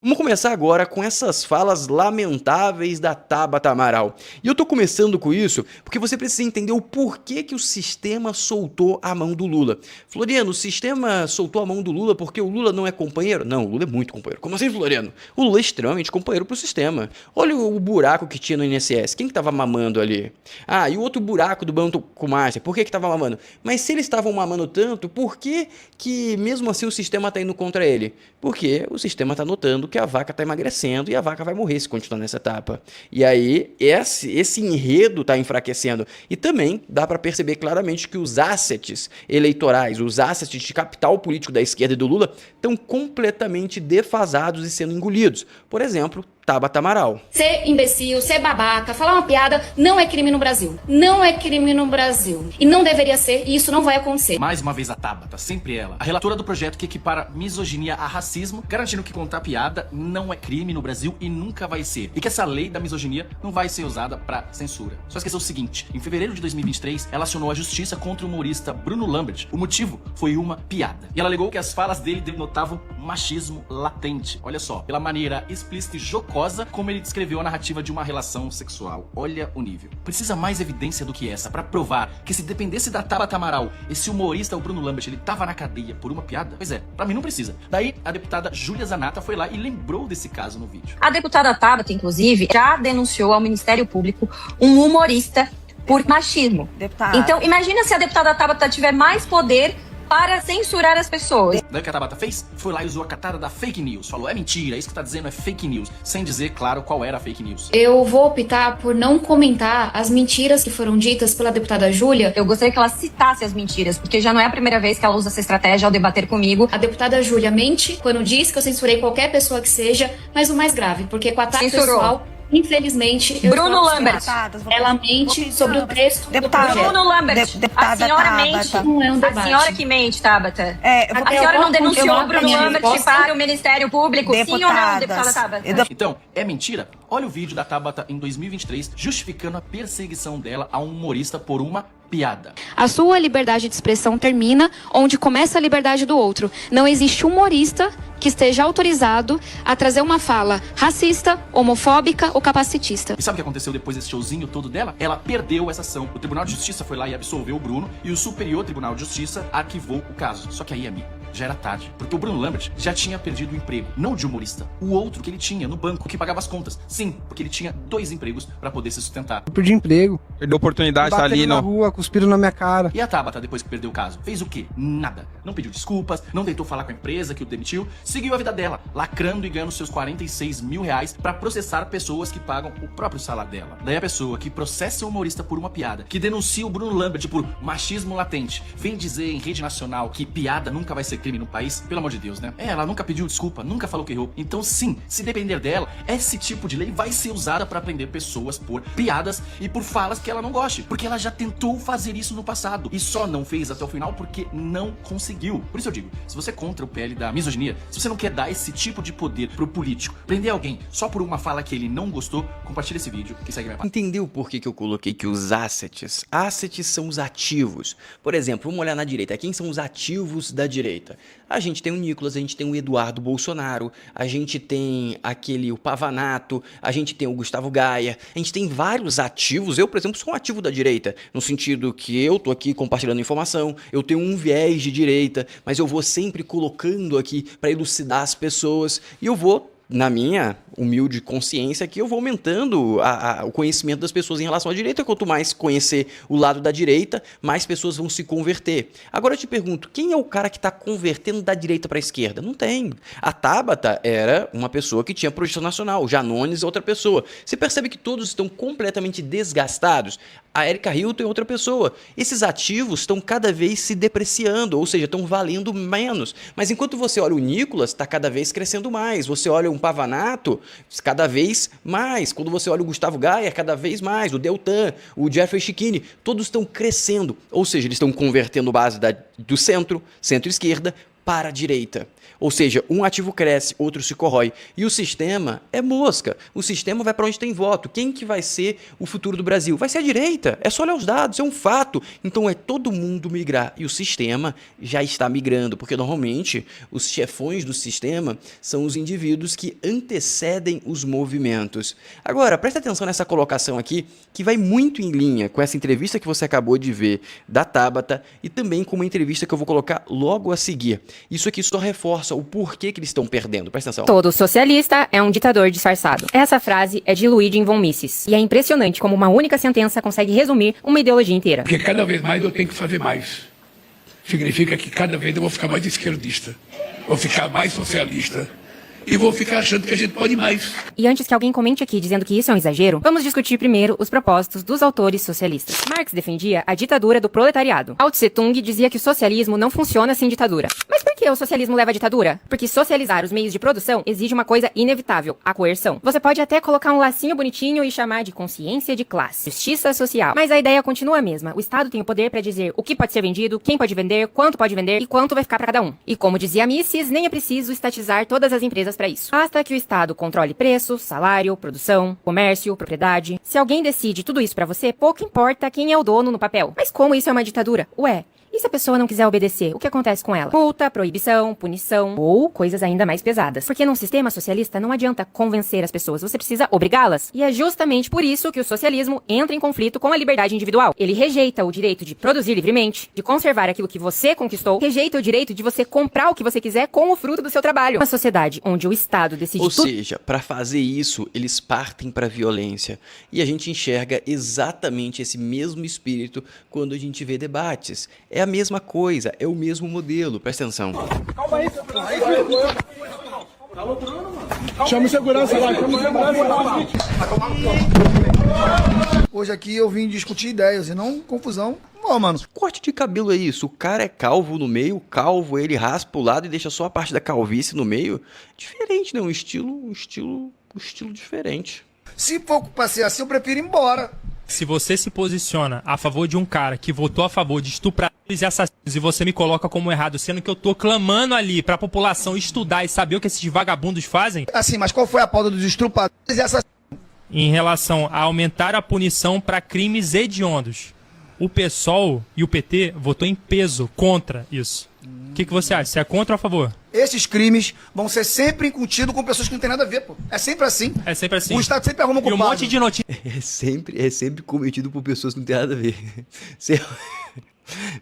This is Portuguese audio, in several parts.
Vamos começar agora com essas falas lamentáveis da Tabata Amaral. E eu tô começando com isso porque você precisa entender o porquê que o sistema soltou a mão do Lula. Floriano, o sistema soltou a mão do Lula porque o Lula não é companheiro? Não, o Lula é muito companheiro. Como assim, Floriano? O Lula é extremamente companheiro pro sistema. Olha o buraco que tinha no INSS. Quem que tava mamando ali? Ah, e o outro buraco do Banco Comércio. Por que que tava mamando? Mas se eles estavam mamando tanto, por que que mesmo assim o sistema tá indo contra ele? Porque o sistema tá notando que a vaca tá emagrecendo e a vaca vai morrer se continuar nessa etapa. E aí, esse enredo tá enfraquecendo. E também dá para perceber claramente que os assets eleitorais, os assets de capital político da esquerda e do Lula estão completamente defasados e sendo engolidos. Por exemplo, Tabata Amaral. Ser imbecil, ser babaca, falar uma piada não é crime no Brasil. Não é crime no Brasil. E não deveria ser, e isso não vai acontecer. Mais uma vez a Tabata, sempre ela. A relatora do projeto que equipara misoginia a racismo, garantindo que contar piada não é crime no Brasil e nunca vai ser. E que essa lei da misoginia não vai ser usada pra censura. Só esqueceu o seguinte, em fevereiro de 2023, ela acionou a justiça contra o humorista Bruno Lambert. O motivo foi uma piada. E ela alegou que as falas dele denotavam machismo latente. Olha só, pela maneira explícita e jocosa como ele descreveu a narrativa de uma relação sexual. Olha o nível. Precisa mais evidência do que essa pra provar que se dependesse da Tabata Amaral, esse humorista, o Bruno Lambert, ele tava na cadeia por uma piada? Pois é, pra mim não precisa. Daí, a deputada Júlia Zanata foi lá e lembrou desse caso no vídeo. A deputada Tabata, inclusive, já denunciou ao Ministério Público um humorista por machismo. Deputada. Então, imagina se a deputada Tabata tiver mais poder para censurar as pessoas. Daí o que a Tabata fez? Foi lá e usou a catada da fake news. Falou, é mentira, isso que tá dizendo é fake news. Sem dizer, claro, qual era a fake news. Eu vou optar por não comentar as mentiras que foram ditas pela deputada Júlia. Eu gostaria que ela citasse as mentiras, porque já não é a primeira vez que ela usa essa estratégia ao debater comigo. A deputada Júlia mente quando diz que eu censurei qualquer pessoa que seja, mas o mais grave, porque com a ataque Censurou. pessoal, infelizmente, Bruno Lambert. ela mente sobre o texto do projeto. Bruno Lambert. A senhora mente. Não é um A debate. senhora que mente, Tabata. Eu A senhora não denunciou continuar o Bruno com a minha Lambert resposta? para o Ministério Público? Sim ou não, deputada Tabata? Então, é mentira? Olha o vídeo da Tabata em 2023 justificando a perseguição dela a um humorista por uma piada. A sua liberdade de expressão termina onde começa a liberdade do outro. Não existe humorista que esteja autorizado a trazer uma fala racista, homofóbica ou capacitista. E sabe o que aconteceu depois desse showzinho todo dela? Ela perdeu essa ação. O Tribunal de Justiça foi lá e absolveu o Bruno e o Superior Tribunal de Justiça arquivou o caso. Só que aí, amigo, já era tarde. Porque o Bruno Lambert já tinha perdido o emprego, não de humorista, o outro que ele tinha no banco, que pagava as contas. Sim, porque ele tinha 2 empregos pra poder se sustentar. Eu perdi emprego. Perdeu oportunidade, tá Bateram ali, na não. rua, cuspiram na minha cara. E a Tabata, depois que perdeu o caso, fez o quê? Nada. Não pediu desculpas, não tentou falar com a empresa que o demitiu, seguiu a vida dela, lacrando e ganhando seus 46 mil reais pra processar pessoas que pagam o próprio salário dela. Daí a pessoa que processa o humorista por uma piada, que denuncia o Bruno Lambert por machismo latente, vem dizer em rede nacional que piada nunca vai ser crime no país, pelo amor de Deus, né? Ela nunca pediu desculpa, nunca falou que errou. Então sim, se depender dela, esse tipo de lei vai ser usada pra prender pessoas por piadas e por falas que ela não goste, porque ela já tentou fazer isso no passado e só não fez até o final porque não conseguiu. Por isso eu digo, se você é contra o PL da misoginia, se você não quer dar esse tipo de poder pro político, prender alguém só por uma fala que ele não gostou, compartilha esse vídeo e segue minha página. Entendeu por que eu coloquei que os assets? Assets são os ativos. Por exemplo, vamos olhar na direita. Quem são os ativos da direita? A gente tem o Nicolas, a gente tem o Eduardo Bolsonaro, a gente tem o Pavanato, a gente tem o Gustavo Gaia, a gente tem vários ativos. Eu, por exemplo, sou um ativo da direita, no sentido que eu tô aqui compartilhando informação, eu tenho um viés de direita, mas eu vou sempre colocando aqui para elucidar as pessoas e eu vou, na minha humilde consciência aqui, eu vou aumentando o conhecimento das pessoas em relação à direita. Quanto mais conhecer o lado da direita, mais pessoas vão se converter. Agora eu te pergunto, quem é o cara que está convertendo da direita para a esquerda? Não tem. A Tabata era uma pessoa que tinha projeção nacional, o Janones é outra pessoa. Você percebe que todos estão completamente desgastados? A Erika Hilton é outra pessoa. Esses ativos estão cada vez se depreciando, ou seja, estão valendo menos. Mas enquanto você olha o Nicolas, está cada vez crescendo mais. Você olha um Pavanato, cada vez mais. Quando você olha o Gustavo Gaia, cada vez mais. O Deltan, o Jeffrey Chiquini, todos estão crescendo. Ou seja, eles estão convertendo base do centro, centro-esquerda, para a direita. Ou seja, um ativo cresce, outro se corrói. E o sistema é mosca. O sistema vai para onde tem voto. Quem que vai ser o futuro do Brasil? Vai ser a direita. É só olhar os dados, é um fato. Então é todo mundo migrar. E o sistema já está migrando, porque normalmente os chefões do sistema são os indivíduos que antecedem os movimentos. Agora, presta atenção nessa colocação aqui, que vai muito em linha com essa entrevista que você acabou de ver da Tabata e também com uma entrevista que eu vou colocar logo a seguir. Isso aqui só reforça o porquê que eles estão perdendo. Presta atenção. Todo socialista é um ditador disfarçado. Essa frase é de Ludwig von Mises. E é impressionante como uma única sentença consegue resumir uma ideologia inteira. Porque cada vez mais eu tenho que fazer mais. Significa que cada vez eu vou ficar mais esquerdista, vou ficar mais socialista e vou ficar achando que a gente pode mais. E antes que alguém comente aqui dizendo que isso é um exagero, vamos discutir primeiro os propósitos dos autores socialistas. Marx defendia a ditadura do proletariado. Mao Tse-tung dizia que o socialismo não funciona sem ditadura. Mas por que o socialismo leva à ditadura? Porque socializar os meios de produção exige uma coisa inevitável, a coerção. Você pode até colocar um lacinho bonitinho e chamar de consciência de classe, justiça social. Mas a ideia continua a mesma. O Estado tem o poder para dizer o que pode ser vendido, quem pode vender, quanto pode vender e quanto vai ficar para cada um. E como dizia Mises, nem é preciso estatizar todas as empresas para isso. Basta que o Estado controle preço, salário, produção, comércio, propriedade. Se alguém decide tudo isso para você, pouco importa quem é o dono no papel. Mas como isso é uma ditadura? Ué, e se a pessoa não quiser obedecer, o que acontece com ela? Multa, proibição, punição ou coisas ainda mais pesadas. Porque num sistema socialista não adianta convencer as pessoas, você precisa obrigá-las. E é justamente por isso que o socialismo entra em conflito com a liberdade individual. Ele rejeita o direito de produzir livremente, de conservar aquilo que você conquistou, rejeita o direito de você comprar o que você quiser com o fruto do seu trabalho. Uma sociedade onde o Estado decide Ou tudo... seja, para fazer isso, eles partem para a violência. E a gente enxerga exatamente esse mesmo espírito quando a gente vê debates. É a mesma coisa, é o mesmo modelo, presta atenção. Chama o segurança lá, chama o segurança lá. Hoje aqui eu vim discutir ideias e não confusão. Ó, mano. Corte de cabelo é isso, o cara é calvo no meio, calvo, ele raspa o lado e deixa só a parte da calvície no meio. Diferente, né? Um estilo diferente. Se for pra ser assim, eu prefiro ir embora. Se você se posiciona a favor de um cara que votou a favor de estupradores e assassinos e você me coloca como errado, sendo que eu tô clamando ali pra população estudar e saber o que esses vagabundos fazem... Assim, mas qual foi a pauta dos estrupadores e assassinos? Em relação a aumentar a punição para crimes hediondos. O PSOL e o PT votou em peso contra isso. O que você acha? Você é contra ou a favor? Esses crimes vão ser sempre incutidos com pessoas que não tem nada a ver, pô. É sempre assim. É sempre assim. O Estado sempre arruma um E um culpado. monte de notícias. É sempre cometido por pessoas que não tem nada a ver.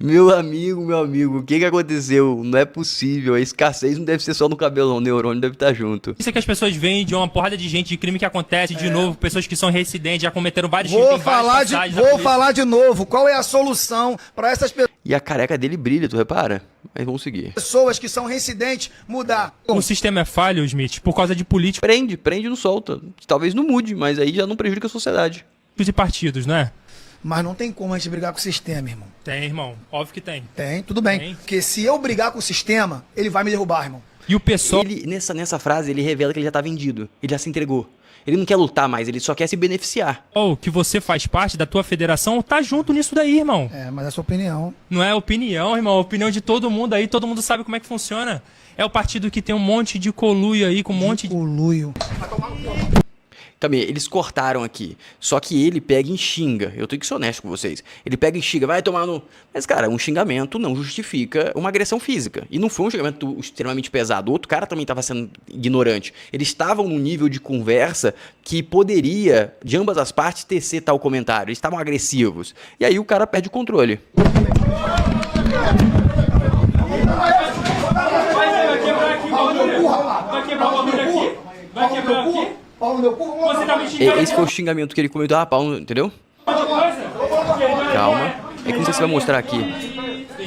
Meu amigo, o que aconteceu? Não é possível, a escassez não deve ser só no cabelo, não. O neurônio deve estar junto. Isso é que as pessoas veem de uma porrada de gente, de crime que acontece, de novo, pessoas que são reincidentes, já cometeram vários crimes. Vou falar de novo. Qual é a solução para essas E a careca dele brilha, tu repara? Mas vamos seguir. pessoas que são reincidentes mudar? O sistema é falho, Smith, por causa de políticos Prende e não solta. Talvez não mude, mas aí já não prejudica a sociedade. e partidos, não é? Mas não tem como a gente brigar com o sistema, irmão. Tem, irmão. Óbvio que tem. Tem, tudo bem. Tem. Porque se eu brigar com o sistema, ele vai me derrubar, irmão. E o pessoal... Ele, nessa frase, ele revela que ele já tá vendido. Ele já se entregou. Ele não quer lutar mais, ele só quer se beneficiar. que você faz parte da tua federação tá junto nisso daí, irmão. É, mas é a sua opinião. Não é opinião, irmão. É opinião de todo mundo aí. Todo mundo sabe como é que funciona. É o partido que tem um monte de coluio aí, com um monte de... Coluio. Também, eles cortaram aqui. Só que ele pega e xinga. Eu tenho que ser honesto com vocês. Ele pega e xinga, vai tomar no... Mas, cara, um xingamento não justifica uma agressão física. E não foi um xingamento extremamente pesado. O outro cara também estava sendo ignorante. Eles estavam num nível de conversa que poderia, de ambas as partes, tecer tal comentário. Eles estavam agressivos. E aí o cara perde o controle. Vai quebrar aqui? Pau no meu cu? Você tá me xingando. Esse foi o xingamento que ele comentou. Ah, pau, entendeu? Calma. É que não sei se vai mostrar aqui.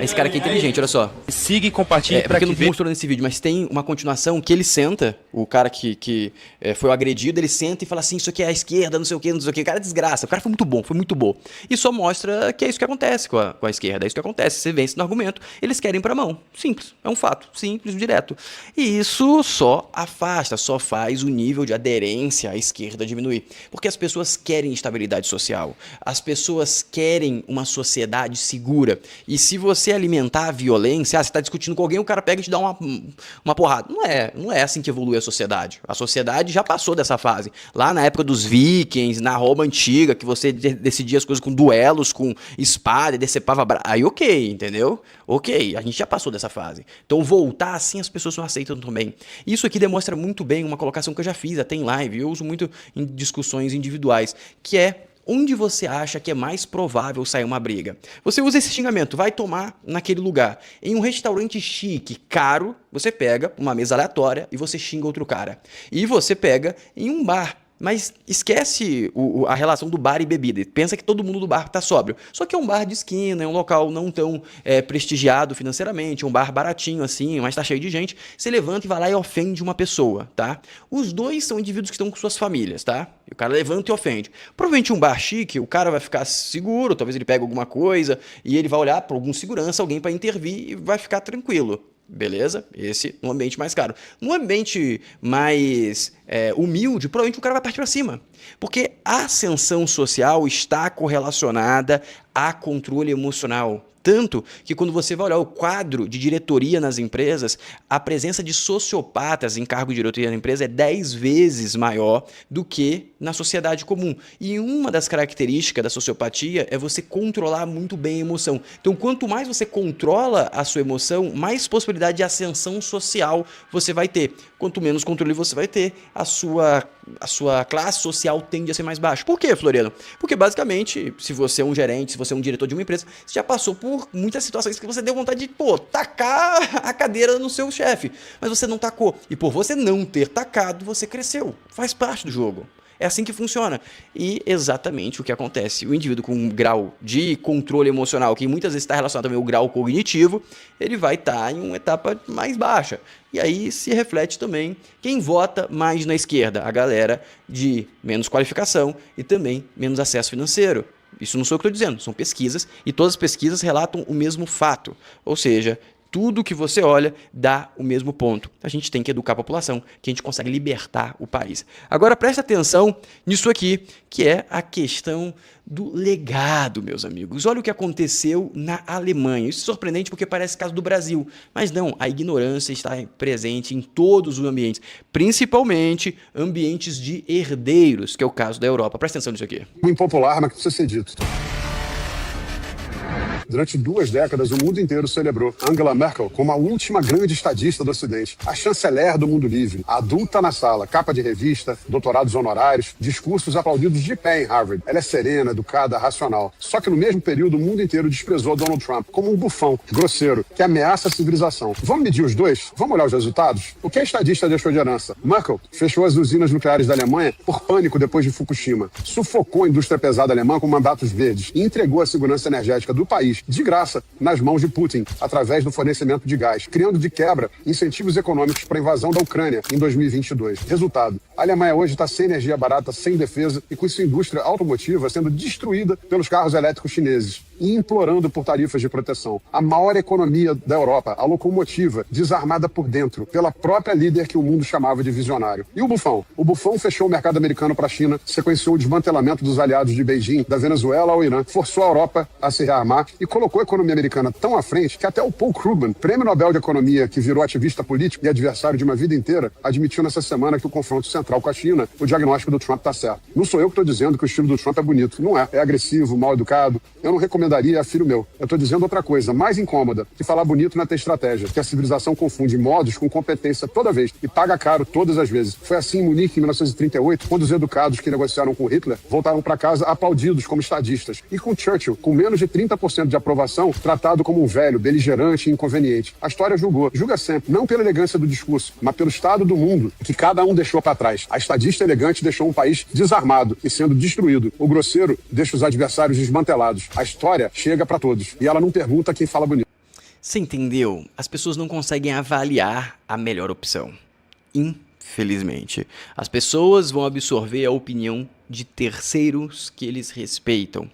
Esse cara aqui é inteligente, olha só. Siga e compartilhe pra porque que não mostrou nesse vídeo, mas tem uma continuação que ele senta, o cara que foi o agredido, ele senta e fala assim, isso aqui é a esquerda, não sei o que, não sei o que. Cara, desgraça. O cara foi muito bom. E só mostra que é isso que acontece com a esquerda, é isso que acontece. Você vence no argumento, eles querem pra mão. Simples, é um fato, simples, direto. E isso só afasta, só faz o nível de aderência à esquerda diminuir. Porque as pessoas querem estabilidade social, as pessoas querem uma sociedade segura. E se você você alimentar a violência, você tá discutindo com alguém, o cara pega e te dá uma porrada. Não é assim que evolui a sociedade. A sociedade já passou dessa fase. Lá na época dos vikings, na Roma antiga, que você decidia as coisas com duelos, com espada, decepava... Aí ok, entendeu? Ok, a gente já passou dessa fase. Então voltar assim as pessoas não aceitam também. Isso aqui demonstra muito bem uma colocação que eu já fiz até em live, eu uso muito em discussões individuais, que é: onde você acha que é mais provável sair uma briga? Você usa esse xingamento, vai tomar naquele lugar. Em um restaurante chique, caro, você pega uma mesa aleatória e você xinga outro cara. E você pega em um bar. Mas esquece a relação do bar e bebida. Pensa que todo mundo do bar tá sóbrio. Só que é um bar de esquina, é um local não tão prestigiado financeiramente, é um bar baratinho assim, mas tá cheio de gente. Você levanta e vai lá e ofende uma pessoa, tá? Os dois são indivíduos que estão com suas famílias, tá? E o cara levanta e ofende. Provavelmente um bar chique, o cara vai ficar seguro, talvez ele pegue alguma coisa e ele vai olhar para algum segurança, alguém para intervir e vai ficar tranquilo. Beleza? Esse no ambiente mais caro. No ambiente mais humilde, provavelmente o cara vai partir para cima. Porque a ascensão social está correlacionada a controle emocional. Tanto que quando você vai olhar o quadro de diretoria nas empresas, a presença de sociopatas em cargo de diretoria na empresa é 10 vezes maior do que na sociedade comum. E uma das características da sociopatia é você controlar muito bem a emoção. Então, quanto mais você controla a sua emoção, mais possibilidade de ascensão social você vai ter. Quanto menos controle você vai ter, a sua classe social tende a ser mais baixa. Por quê, Floriano? Porque, basicamente, se você é um gerente, se você é um diretor de uma empresa, você já passou por muitas situações que você deu vontade de, tacar a cadeira no seu chefe. Mas você não tacou. E por você não ter tacado, você cresceu. Faz parte do jogo. É assim que funciona. E exatamente o que acontece. O indivíduo com um grau de controle emocional, que muitas vezes está relacionado também ao grau cognitivo, ele vai estar em uma etapa mais baixa. E aí se reflete também quem vota mais na esquerda. A galera de menos qualificação e também menos acesso financeiro. Isso não sou eu que estou dizendo, são pesquisas e todas as pesquisas relatam o mesmo fato. Ou seja, tudo que você olha dá o mesmo ponto. A gente tem que educar a população, que a gente consegue libertar o país. Agora presta atenção nisso aqui, que é a questão do legado, meus amigos. Olha o que aconteceu na Alemanha. Isso é surpreendente porque parece caso do Brasil. Mas não, a ignorância está presente em todos os ambientes, principalmente ambientes de herdeiros, que é o caso da Europa. Presta atenção nisso aqui. Impopular, mas que precisa ser dito. Durante 2 décadas, o mundo inteiro celebrou Angela Merkel como a última grande estadista do Ocidente, a chanceler do mundo livre, a adulta na sala, capa de revista, doutorados honorários, discursos aplaudidos de pé em Harvard. Ela é serena, educada, racional. Só que no mesmo período, o mundo inteiro desprezou Donald Trump como um bufão, grosseiro, que ameaça a civilização. Vamos medir os dois? Vamos olhar os resultados? O que a estadista deixou de herança? Merkel fechou as usinas nucleares da Alemanha por pânico depois de Fukushima, sufocou a indústria pesada alemã com mandatos verdes e entregou a segurança energética do país de graça nas mãos de Putin, através do fornecimento de gás, criando de quebra incentivos econômicos para a invasão da Ucrânia em 2022. Resultado, a Alemanha hoje está sem energia barata, sem defesa e com sua indústria automotiva sendo destruída pelos carros elétricos chineses e implorando por tarifas de proteção. A maior economia da Europa, a locomotiva, desarmada por dentro, pela própria líder que o mundo chamava de visionário. E o bufão? O bufão fechou o mercado americano para a China, sequenciou o desmantelamento dos aliados de Beijing, da Venezuela ao Irã, forçou a Europa a se rearmar e colocou a economia americana tão à frente que até o Paul Krugman, prêmio Nobel de Economia, que virou ativista político e adversário de uma vida inteira, admitiu nessa semana que o confronto central com a China, o diagnóstico do Trump está certo. Não sou eu que estou dizendo que o estilo do Trump é bonito. Não é. É agressivo, mal educado. Eu não recomendaria a filho meu. Eu estou dizendo outra coisa, mais incômoda, que falar bonito não é ter estratégia, que a civilização confunde modos com competência toda vez e paga caro todas as vezes. Foi assim em Munique, em 1938, quando os educados que negociaram com Hitler voltaram para casa aplaudidos como estadistas. E com Churchill, com menos de 30% de aprovação, tratado como um velho, beligerante e inconveniente. A história julga sempre, não pela elegância do discurso, mas pelo estado do mundo que cada um deixou para trás. A estadista elegante deixou um país desarmado e sendo destruído. O grosseiro deixa os adversários desmantelados. A história chega para todos e ela não pergunta quem fala bonito. Você entendeu? As pessoas não conseguem avaliar a melhor opção. Infelizmente. As pessoas vão absorver a opinião de terceiros que eles respeitam.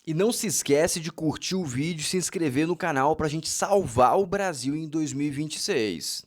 E não se esquece de curtir o vídeo e se inscrever no canal para a gente salvar o Brasil em 2026.